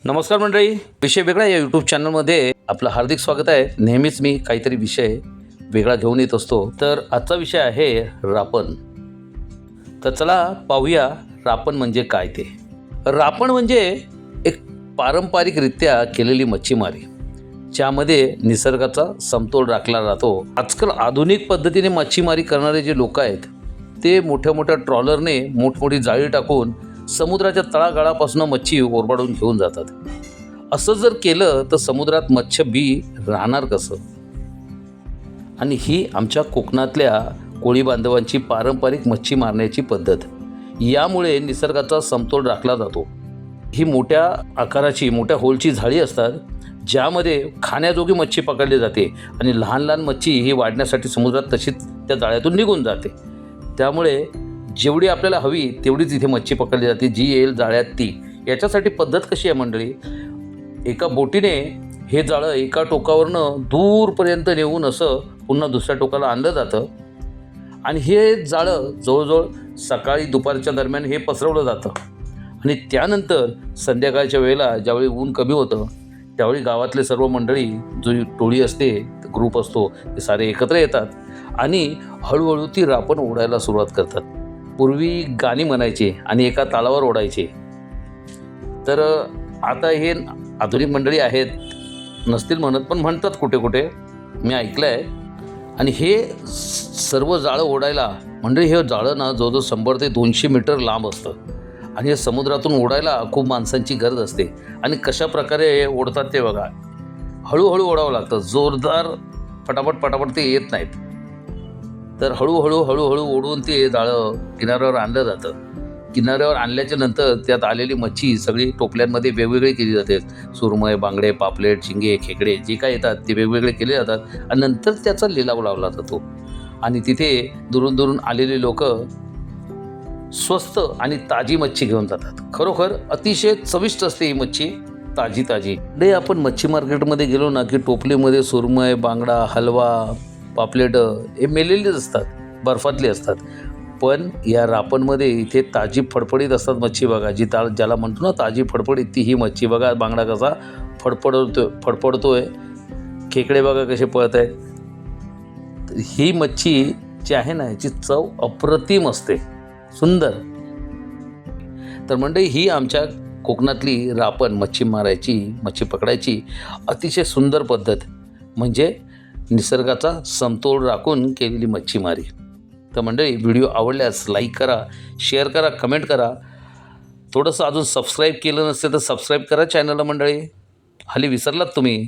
नमस्कार मंडळी, विषय वेगळा या यूट्यूब चॅनलमध्ये आपलं हार्दिक स्वागत आहे. नेहमीच मी काहीतरी विषय वेगळा घेऊन येत असतो. तर आजचा विषय आहे रापण. तर चला पाहूया रापण म्हणजे काय ते. रापण म्हणजे एक पारंपरिकरित्या केलेली मच्छीमारी ज्यामध्ये निसर्गाचा समतोल राखला जातो. आजकाल आधुनिक पद्धतीने मच्छीमारी करणारे जे लोक आहेत ते मोठ्या मोठ्या ट्रॉलरने मोठमोठी जाळी टाकून समुद्राच्या तळागाळापासून मच्छी ओरबाडून घेऊन जातात. असं जर केलं तर समुद्रात मत्स्य बी राहणार कसं? आणि ही आमच्या कोकणातल्या कोळी बांधवांची पारंपरिक मच्छी मारण्याची पद्धत. यामुळे निसर्गाचा समतोल राखला जातो. ही मोठ्या आकाराची मोठ्या होलची जाळी असतात ज्यामध्ये खाण्याजोगी मच्छी पकडली जाते आणि लहान लहान मच्छी ही वाढण्यासाठी समुद्रात तशीच त्या जाळ्यातून निघून जाते. त्यामुळे जेवढी आपल्याला हवी तेवढीच इथे मच्छी पकडली जाते, जी येईल जाळ्यात ती. याच्यासाठी पद्धत कशी आहे मंडळी, एका बोटीने हे जाळं एका टोकावरनं दूरपर्यंत नेऊन असं पुन्हा दुसऱ्या टोकाला आणलं जातं आणि हे जाळं जवळजवळ सकाळी दुपारच्या दरम्यान हे पसरवलं जातं आणि त्यानंतर संध्याकाळच्या वेळेला ज्यावेळी ऊन कमी होतं त्यावेळी गावातले सर्व मंडळी, जो टोळी असते, ग्रुप असतो, ते सारे एकत्र येतात आणि हळूहळू ती रापण ओढायला सुरुवात करतात. पूर्वी गाणी म्हणायचे आणि एका तालावर ओढायचे. तर आता हे आधुनिक मंडळी आहेत, नसतील म्हणत, पण म्हणतात कुठे कुठे, मी ऐकलं आहे. आणि हे सर्व जाळं ओढायला मंडळी, हे जाळं ना जवळजवळ 100 ते 200 मीटर लांब असतं आणि हे समुद्रातून ओढायला खूप माणसांची गरज असते. आणि कशा प्रकारे हे ओढतात ते बघा. हळूहळू ओढावं लागतं, जोरदार पटापट ते येत नाहीत. तर हळूहळू ओढून ते जाळं किनाऱ्यावर आणलं जातं. किनाऱ्यावर आणल्याच्या नंतर त्यात आलेली मच्छी सगळी टोपल्यांमध्ये वेगवेगळी केली जाते. सुरमई, बांगडे, पापलेट, झिंगे, खेकडे जे काय येतात ते वेगवेगळे केले जातात आणि नंतर त्याचा लिलाव लावला जातो. आणि तिथे दुरून दुरून आलेले लोक स्वस्त आणि ताजी मच्छी घेऊन जातात. खरोखर अतिशय चविष्ट असते ही मच्छी, ताजी. आपण मच्छी मार्केटमध्ये गेलो ना की टोपलीमध्ये सुरमई, बांगडा, हलवा, पापलेट हे मेलेलेच असतात, बर्फातली असतात. पण या रापणमध्ये इथे ताजी फडफडीत असतात मच्छी. बघा, ज्याला म्हणतो ना ताजी फडफडीत, ती ही मच्छी. बघा बांगडा कसा फडफडतोय, खेकडे बघा कसे पळत आहेत. ही मच्छी जी आहे ना, याची चव अप्रतिम असते, सुंदर. तर मंडळी, ही आमच्या कोकणातली रापण मच्छी मारायची, मच्छी पकडायची अतिशय सुंदर पद्धत, म्हणजे निसर्गाचा समतोल राखून केलेली मच्छीमारी. तर मंडळी, व्हिडिओ आवडल्यास लाईक करा, शेअर करा, कमेंट करा. थोडंसं अजून सबस्क्राईब केलं नसेल तर सबस्क्राईब करा चॅनलला मंडळी. हल्ली विसरलात तुम्ही.